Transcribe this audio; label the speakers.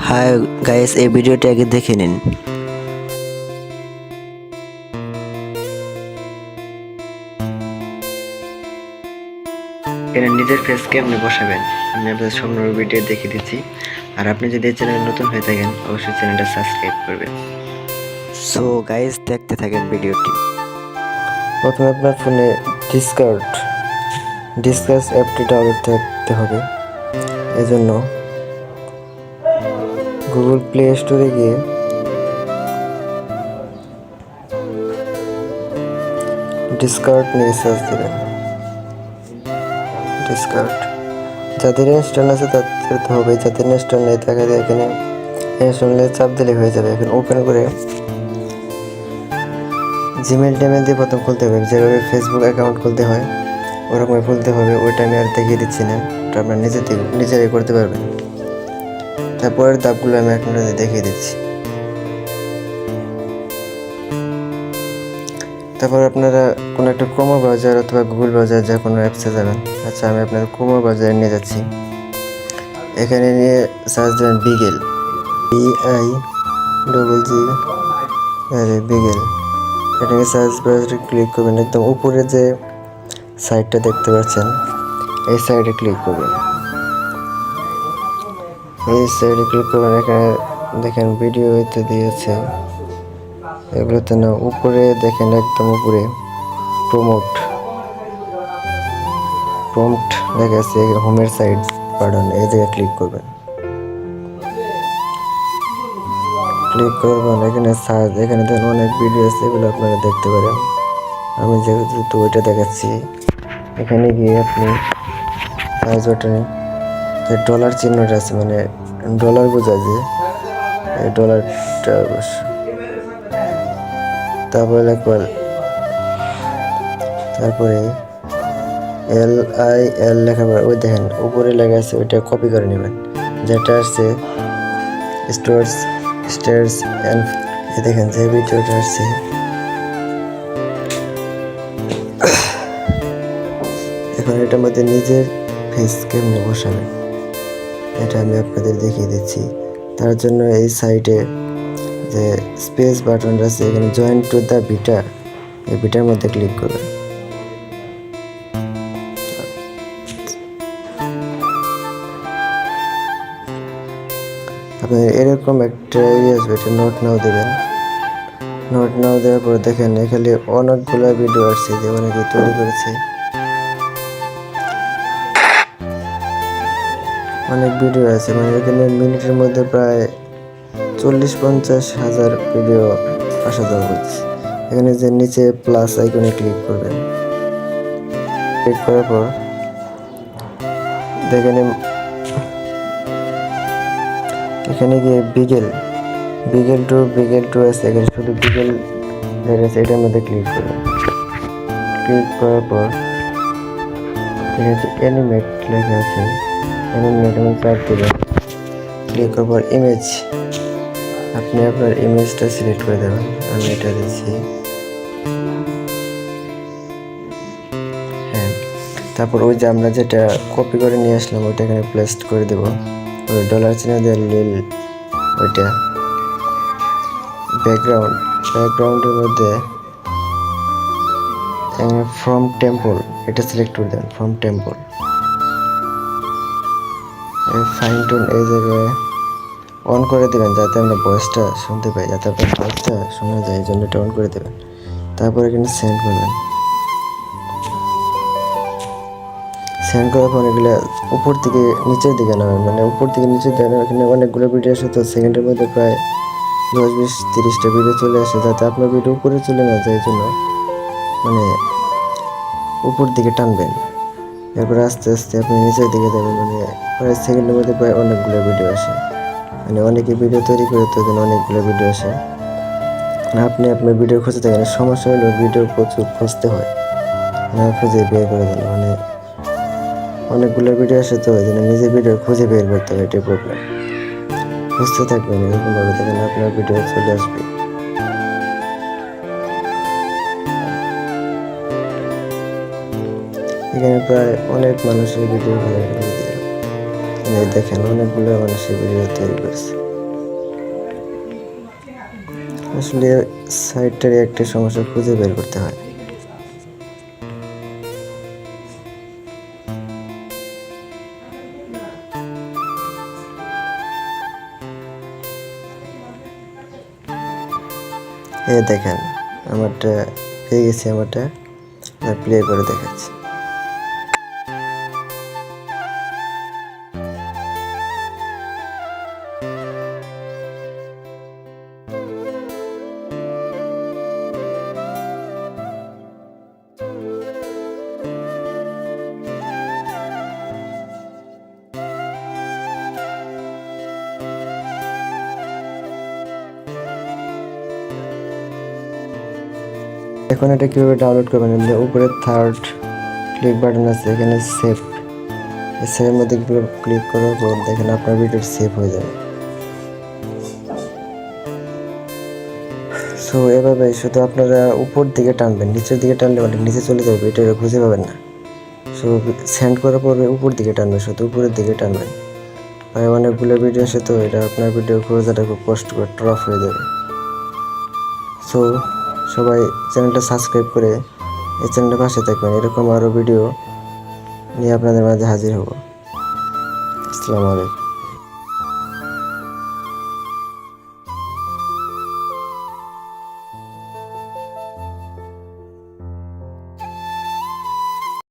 Speaker 1: Hi guys, এই ভিডিওটি আগে দেখে নিন। এখানে নিজের ফেস কেমনে বসাবেন আমি আপনাদের সম্পূর্ণ ভিডিও দেখিয়ে দিচ্ছি। আর আপনি যদি এই চ্যানেলে নতুন হয়ে থাকেন অবশ্যই চ্যানেলটা সাবস্ক্রাইব করবেন। সো গাইস, দেখতে থাকেন ভিডিওটি।
Speaker 2: প্রথমে আপনার ফোনে ডিসকাস অ্যাপটি ডাউনলোড করতে হবে। এজন্য গুগল প্লে স্টোরে গিয়ে ডিসকার্ড নিয়ে সার্চ দেবেন। ডিসকার্ড যাদের ইনস্টল আছে তাদের তো হবে, যাদের ইনস্টল নেই তাকে এখানে ইনস্টলে চাপ দিলে হয়ে যাবে। এখন ওপেন করে জিমেল টেমেল দিয়ে প্রথম খুলতে হবে, যেভাবে ফেসবুক অ্যাকাউন্ট খুলতে হয় ওরকমই খুলতে হবে। ওইটা আমি আর দেখিয়ে দিচ্ছি না, ওটা আপনার নিজেরাই করতে পারবেন। তারপরের ধাপগুলো আমি আপনাদের দেখিয়ে দিচ্ছি। তারপর আপনারা কোনো একটা ক্রোম ব্রাউজার অথবা গুগল ব্রাউজার যা কোনো অ্যাপসে যাবেন। আচ্ছা, আমি আপনাদের ক্রোম ব্রাউজারে নিয়ে যাচ্ছি। এখানে নিয়ে সার্চ দেবেন বিগেল, বিগেল। এটাকে সার্চ ব্রাউজারে ক্লিক করবেন। একদম উপরে যে সাইটটা দেখতে পাচ্ছেন এই সাইডে ক্লিক করবেন। এই সাইডে ক্লিক করবেন। এখানে দেখেন ভিডিও হইতে দিয়েছে, এগুলোতে না উপরে দেখেন একদম উপরে প্রম্পট দেখা যাচ্ছে হোমের সাইড বাটন, এই জায়গায় ক্লিক করবেন। ক্লিক করবেন এখানে সার্চ, এখানে দেখেন অনেক ভিডিও আছে, এগুলো আপনারা দেখতে পারেন। আমি যেহেতু ওইটা দেখাচ্ছি, এখানে গিয়ে আপনি সার্চ বাটনে যে ডলার চিহ্নটা আছে, মানে ডলার বোঝা যে এই ডলারটা অবশ্য, তারপরে LIL লেখার পর ওই দেখেন উপরে লেখা আছে, ওইটা কপি করে নেবেন। যেটা আসছে স্টার্স অ্যান্ড দেখেন যে ভিডিওটা আসছে, এখন এটার মধ্যে নিজের ফেস কেমনে বসাবেন এটা আমি আপনাদের দেখিয়ে দিচ্ছি। তার জন্য এই সাইডে যে স্পেস বাটনটা আছে, এখানে জয়েন টু দ্য বিটা, এই বিটার মধ্যে ক্লিক করবেন। আপনার এরকম একটা আসবে, এটা নোট নাও দেবেন। নোট নাও দেওয়ার পর দেখেন এখানে অনেকগুলো ভিডিও আসছে যে অনেকে তৈরি করেছে, অনেক ভিডিও আছে। মানে এখানে মিনিটের মধ্যে প্রায় 40-50 হাজার ভিডিও আসা যাওয়া হচ্ছে। এখানে যে নিচে প্লাস আইকনে ক্লিক করবেন। ক্লিক করার পর দেখেন এখানে গিয়ে বিগেল টু আছে, এখানে শুধু বিগেল আছে, এটার মধ্যে ক্লিক করবেন। ক্লিক করার পর এখানে যে অ্যানিমেট লেখা আছে, অ্যানিমেট চাপ দেবেন। ক্লিক করার পর ইমেজ, আপনি আপনার ইমেজটা সিলেক্ট করে দেবেন। আমি এটা দিচ্ছি, হ্যাঁ। তারপর ওই যে আমরা যেটা কপি করে নিয়ে আসলাম ওইটা এখানে পেস্ট করে দেবো। ওই ডলার চিহ্ন দিয়ে ওইটা ব্যাকগ্রাউন্ডের মধ্যে ফ্রম টেম্পল এটা সিলেক্ট করে দেন। ফ্রম টেম্পল ফাইন টোন এই জায়গায় অন করে দেবেন, যাতে আমরা ভয়েসটা শুনতে পাই, যাতে আপনার ভয়েসটা শোনা যায়, এই জন্য এটা অন করে দেবেন। তারপর এখানে সেন্ড করবেন। সেন্ড করার পর এগুলো উপর থেকে নিচের দিকে নামেন, মানে উপর থেকে নিচের দিকে নামেন। এখানে অনেকগুলো ভিডিও আসে, তো সেকেন্ডের মধ্যে প্রায় 10-20-30টা ভিডিও চলে আসে, যাতে আপনার ভিডিও উপরে চলে না যায়, এই জন্য মানে উপর দিকে টানবেন। এরপর আস্তে আস্তে আপনি নিচের দিকে যাবেন, মানে প্রায় সেকেন্ডের মধ্যে প্রায় অনেকগুলো ভিডিও আসে। মানে অনেকে ভিডিও তৈরি করে, তো অনেকগুলো ভিডিও আসে। আপনি আপনার ভিডিও খুঁজে থাকেন, সমস্যা হলেও ভিডিও প্রচুর খুঁজতে হয়, না খুঁজে বের করে দেন। মানে অনেকগুলো ভিডিও আসে, তো ওই জন্য নিজের ভিডিও খুঁজে বের করতে হয়, এটাই প্রবলেম। খুঁজতে থাকবেন, এরকমভাবে দেখেন আপনার ভিডিও চলে আসবে। এখানে প্রায় অনেক মানুষের ভিডিও দেখেন, অনেকগুলো মানুষের ভিডিও তৈরি করেছে। আসলে সাইটটারই একটা সমস্যা খুঁজে বের করতে হয়। দেখেন আমারটা পেয়ে গেছি, আমারটা প্লে করে দেখাচ্ছি। এখন এটা কিভাবে ডাউনলোড করবেন, উপরে থার্ড ক্লিক বাটন আছে, এখানে সেভ, এই সেভের মধ্যে ক্লিক করার পর দেখেন আপনার ভিডিও সেভ হয়ে যাবে। সো এভাবে শুধু আপনারা উপর দিকে টানবেন, নিচের দিকে টানলে অনেক নিচে চলে যাবে, ভিডিওটা খুঁজে পাবেন না। সো সেন্ড করার পরে উপর দিকে টানবেন, শুধু উপরের দিকে টানবেন। আর অনেকগুলো ভিডিও আসে, তো এটা আপনার ভিডিও খোঁজাটা খুব কষ্ট করে ট্রাফ হয়ে যাবে। সো সবাই চ্যানেলটা সাবস্ক্রাইব করে এই চ্যানেলের পাশে থাকবেন, এরকম আরও ভিডিও নিয়ে আপনাদের মাঝে হাজির হব। আসসালামু আলাইকুম।